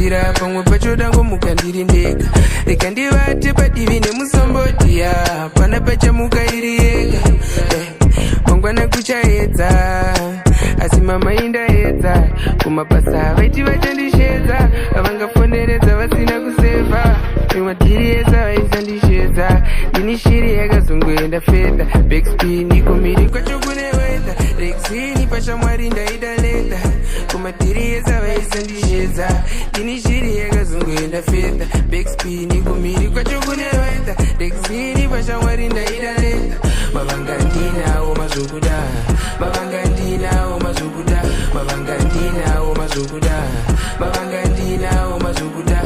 jira pamwe pacho dangomuka ndiri ndega. Reka ndivate padivi nemusombodiya pana pachamuka iri yega. Mangwana kuchaedza asi mama indaedza kumabasa vaiti vachandishedza vavangafoneredza vasina kuseva imwadhiri yesa vaisandishedza ndini shiri yakazongoenda fedha backspin kumiri kwacho kune wedha rexini pashamwari ndaida leda kumadhiri yesa vaisandishedza ndini shiri yakazongoenda fedha backspin kumiri kwacho kune wedha rexini pashamwari ndaida leda mavangandinawo mazokuda mavangandinawo mazokuda mavangandinawo mazokuda mavangandinawo mazokuda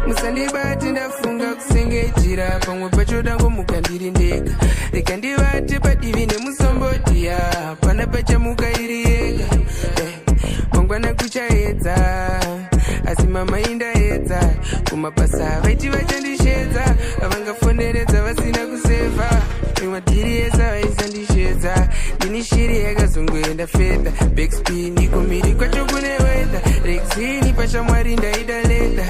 musandibati ndafunga kusengejira pamwe pacho dangomuka ndiri ndega. Reka ndivate padivi nemusombodiya pana pachamuka iri yega. Mangwana kuchaedza asi mama indaedza kumabasa vaiti vachandishedza vavangafoneredza vasina kuseva imwadhiri yesa vaisandishedza ndini shiri yakazongoenda fedha backspin kumiri kwacho kune wedha rexini pashamwari ndaida leda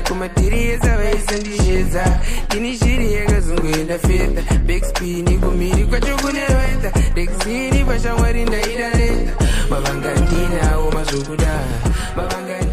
kumadhiri yesa vaisandishedza ndini shiri yakazongoenda fedha backspin kumiri kwacho kune wedha rexini pashamwari ndaida leda mavangandinawo mazokuda mavangandinawo